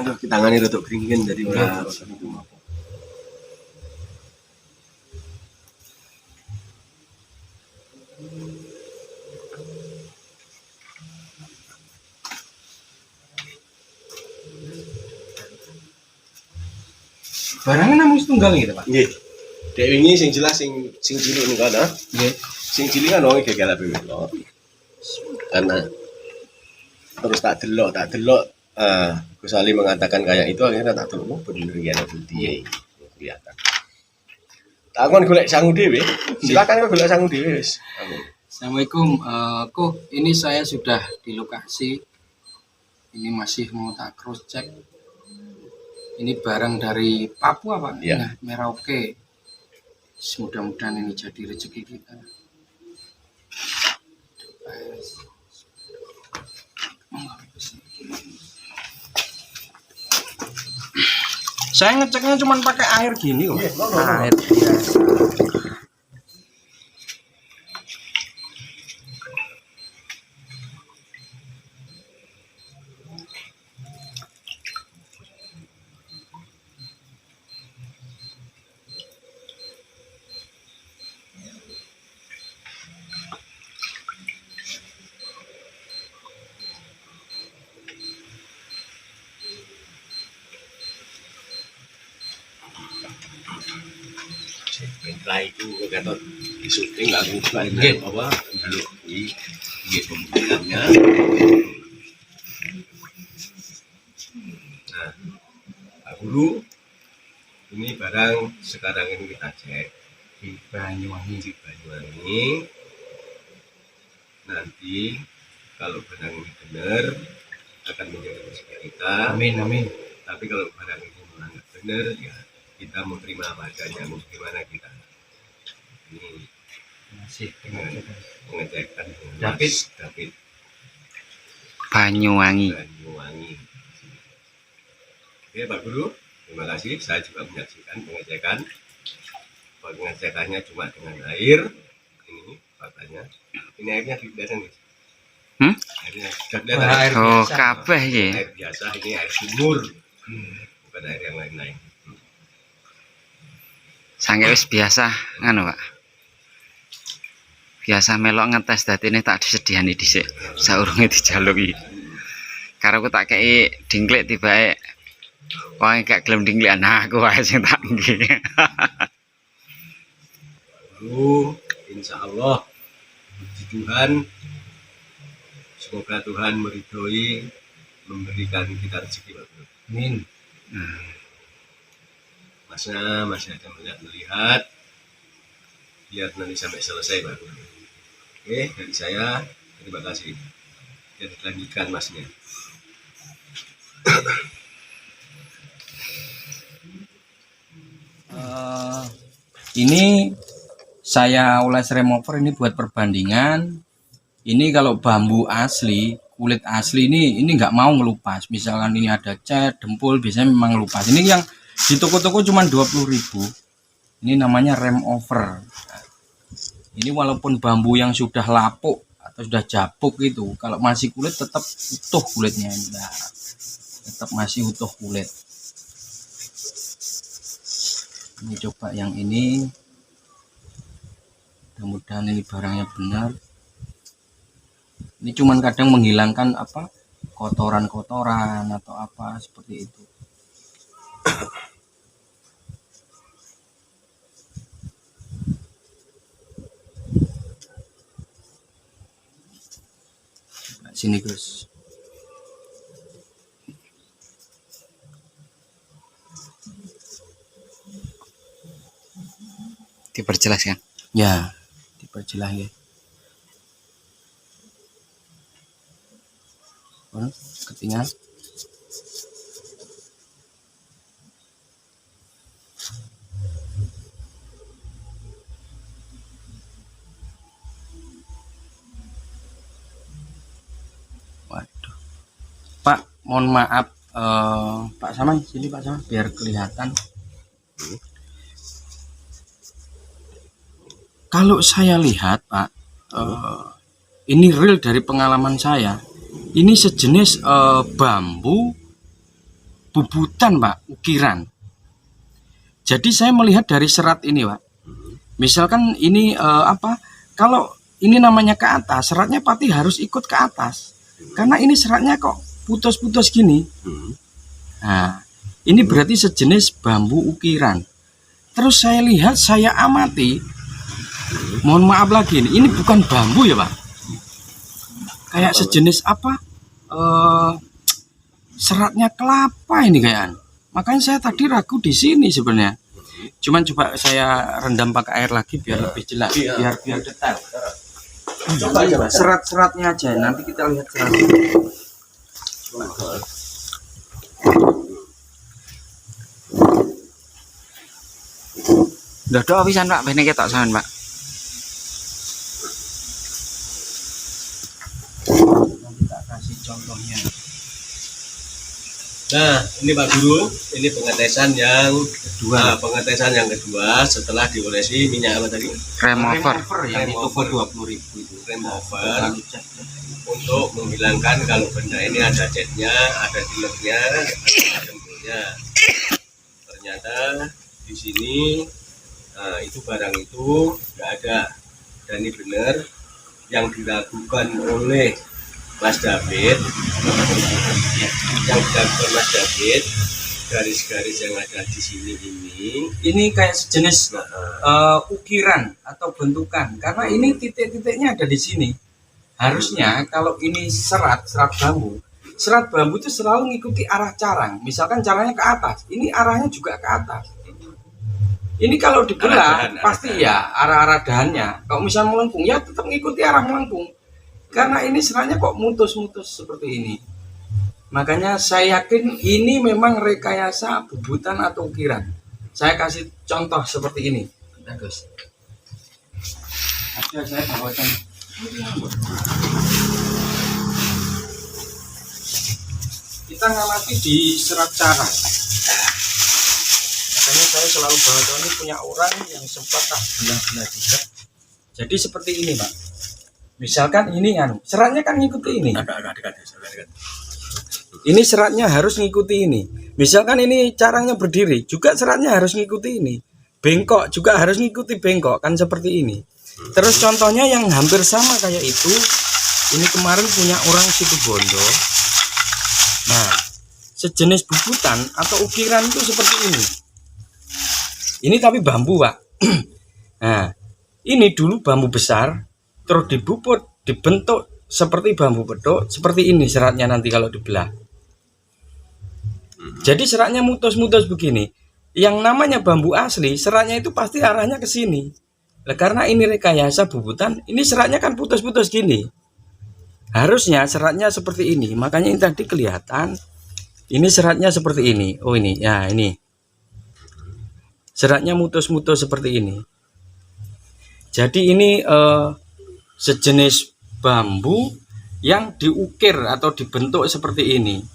Aduh, tangane rodok gringin jadi ora itu mau. Barangnya namun setunggal gitu, Pak. Nggih. Dek wingi sing jelas sing cilik niku ana. Nggih. Sing cilik kan wong gagal ape lho. Karena terus tak delok Gus Ali mengatakan kayak itu akhirnya tak delok bener ya ada bukti kelihatan. Tak kon golek sangu dhewe. Silakan kok golek sangu dhewe wis. Assalamualaikum, ini saya sudah di lokasi. Ini masih mau tak cross check. Ini barang dari Papua, Pak. Ya. Nah, Merauke. Mudah-mudahan ini jadi rezeki kita. Saya ngeceknya cuma pakai air gini kok. Air biasa. Setelah itu kata di syuting nggak lupa ini apa dulu di pembuatannya. Nah, Pak Guru, ini barang sekarang ini kita cek Di Banyuwangi. di Banyuwangi. Nanti kalau barang ini benar akan menjadi rezeki kita. Amin, amin. Tapi kalau barang ini memang nggak benar ya kita mau terima apa adanya, mau gimana kita ini Masih pengecekan dengan David. David Banyuwangi. Banyuwangi. Oke Pak Guru, terima kasih. Saya juga menyaksikan pengecekan. Pengecekannya cuma dengan air. Ini faktanya. Ini airnya kelihatan nih. Airnya sudah kelihatan. Air Oh, biasa. kabeh ya. Air biasa, ini air sumur, bukan air yang lain-lain. Sange wis biasa ngono, Pak. Biasa melok ngetes datine tak disediani dhisik. Saurunge dijaluki. Karo aku tak kei dingklik tibake. Wong gak gelem dingklik, nah aku wae sing tak nggih. Lalu, insya Allah, puji Tuhan, semoga Tuhan meridhoi memberikan kita rezeki Pak Guru. Amin. Masnya masih ada melihat, biar nanti sampai selesai Pak Guru. Oke, dari saya terima kasih. Kita dilanjutkan Masnya. Ini saya oles remover ini buat perbandingan. Ini kalau bambu asli, kulit asli ini nggak mau ngelupas. Misalkan ini ada cat, dempul, biasanya memang ngelupas. Ini yang di toko-toko cuma 20.000. Ini namanya remover. Ini walaupun bambu yang sudah lapuk atau sudah japuk itu, kalau masih kulit tetap utuh kulitnya ini. Nah, tetap masih utuh kulit. Ini coba yang ini. Mudah-mudahan ini barangnya benar. Ini cuman kadang menghilangkan apa kotoran-kotoran atau apa seperti itu. Sini Gus. Diperjelaskan. Ya, diperjelas ya. Ketinggalan. Waduh. Pak, mohon maaf, Pak Saman, sini Pak Saman, biar kelihatan. Kalau saya lihat, Pak, ini real dari pengalaman saya. Ini sejenis bambu bubutan Pak, ukiran. Jadi saya melihat dari serat ini Pak. Misalkan ini kalau ini namanya ke atas, seratnya pasti harus ikut ke atas. Karena ini seratnya kok putus-putus gini. Nah, ini berarti sejenis bambu ukiran. Terus saya lihat, saya amati, mohon maaf lagi, ini bukan bambu ya Pak. Kayak sejenis seratnya kelapa ini kayaknya. Makanya saya tadi ragu di sini sebenarnya. Cuman coba saya rendam pakai air lagi biar lebih jelas, biar detail. Coba aja Mas. Serat-seratnya aja, nanti kita lihat seratnya. Udah doa pisan Pak, bene ketok sampean Pak. Nanti tak kasih contohnya. Nah, ini Pak Guru, ini pengetesan yang kedua. Pengetesan yang kedua setelah diolesi minyak apa tadi? Remover. Yang di toko 20.000 itu. Remover untuk menghilangkan kalau benda ini ada catnya, ada dilernya, ada dempulnya. Ternyata di sini itu barang itu nggak ada, dan ini benar yang diragukan oleh Mas David, garis-garis yang ada di sini ini kayak sejenis ukiran atau bentukan, karena ini titik-titiknya ada di sini. Harusnya kalau ini serat bambu itu selalu mengikuti arah carang. Misalkan caranya ke atas, ini arahnya juga ke atas. Ini kalau dibelah pasti ya arah-arah dahannya. Kalau misalnya melengkung ya tetap mengikuti arah melengkung. Karena ini seratnya kok mutus-mutus seperti ini. Makanya saya yakin ini memang rekayasa bubutan atau ukiran. Saya kasih contoh seperti ini. Bagus. Ada saya bawakan. Kita ngamati di serat carang. Makanya saya selalu bawa ini punya orang yang sempat tak belah-belah juga. Jadi seperti ini Pak. Misalkan ini kan seratnya kan ngikuti ini. Ini seratnya harus ngikuti ini. Misalkan ini carangnya berdiri, juga seratnya harus ngikuti ini. Bengkok juga harus ngikuti bengkok, kan seperti ini. Terus contohnya yang hampir sama kayak itu, ini kemarin punya orang Situbondo. Nah, sejenis bubutan atau ukiran itu seperti ini. Ini tapi bambu Pak. Nah, ini dulu bambu besar, terus dibuput, dibentuk seperti bambu petuk, seperti ini seratnya nanti kalau dibelah. Jadi seratnya mutus-mutus begini. Yang namanya bambu asli, seratnya itu pasti arahnya ke sini. Nah, karena ini rekayasa bubutan, ini seratnya kan putus-putus gini. Harusnya seratnya seperti ini. Makanya ini tadi kelihatan. Ini seratnya seperti ini. Oh ini, ya ini. Seratnya mutus-mutus seperti ini. Jadi ini sejenis bambu yang diukir atau dibentuk seperti ini.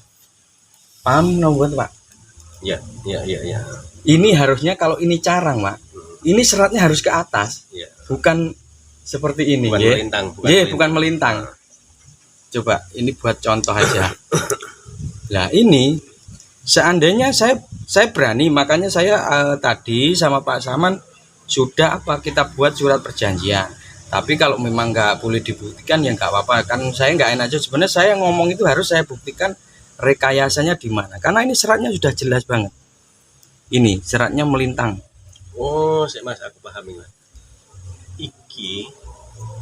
Paham nomor Pak? Ya. Ini harusnya kalau ini carang Pak, ini seratnya harus ke atas, Ya. bukan seperti ini. Bukan ya. melintang. Bukan melintang. Coba ini buat contoh aja. Nah ini seandainya saya berani, makanya saya tadi sama Pak Saman sudah kita buat surat perjanjian. Tapi kalau memang nggak boleh dibuktikan ya nggak apa-apa. Kan saya nggak enak aja. Sebenarnya saya ngomong itu harus saya buktikan rekayasanya di mana. Karena ini seratnya sudah jelas banget. Ini seratnya melintang. Oh, Mas, aku pahami Mas.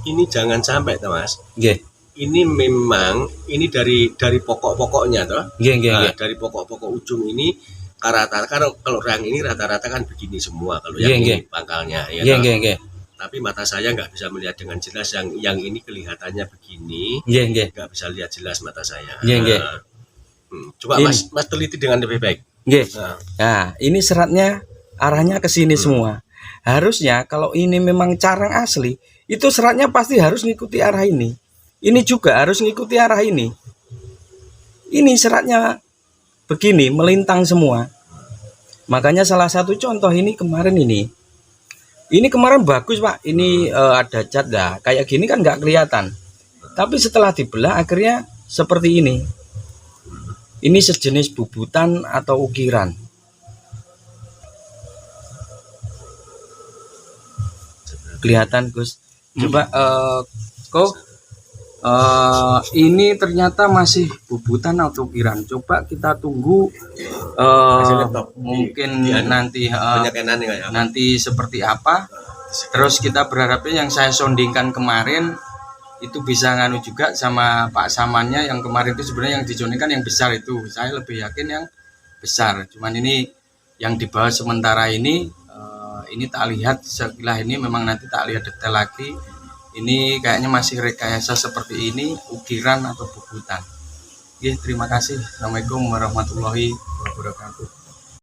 Ini jangan sampai toh Mas. Nggih. Ini memang ini dari pokok-pokoknya toh. Nggih. Dari pokok-pokok ujung ini rata-rata kalau rang ini rata-rata kan begini semua kalau Nggih, yang nggih. ini pangkalnya ya. Nggih. Tapi mata saya nggak bisa melihat dengan jelas, yang ini kelihatannya begini. Nggih. Nggak bisa lihat jelas mata saya. Nggih. Coba Ini. Mas teliti dengan lebih baik. Nggih. Nah, Nah, ini seratnya arahnya ke sini semua. Harusnya kalau ini memang carang asli, itu seratnya pasti harus ngikuti arah ini. Ini juga harus ngikuti arah ini. Ini seratnya begini, melintang semua. Makanya salah satu contoh ini kemarin ini. Ini kemarin bagus Pak, ini ada cat dah. Kayak gini kan nggak kelihatan. Tapi setelah dibelah akhirnya seperti ini. Ini sejenis bubutan atau ukiran. Kelihatan Gus. Coba kok ini ternyata masih bubutan atau ukiran. Coba kita tunggu mungkin nanti nanti seperti apa. Terus kita berharapnya yang saya sondingkan kemarin itu bisa nganu juga sama Pak Samannya, yang kemarin itu sebenarnya yang dijonikan yang besar itu. Saya lebih yakin yang besar. Cuman ini yang di bawah sementara ini tak lihat setelah ini, memang nanti tak lihat detail lagi. Ini kayaknya masih rekayasa seperti ini, ukiran atau bubutan. Oke, terima kasih. Assalamualaikum warahmatullahi wabarakatuh.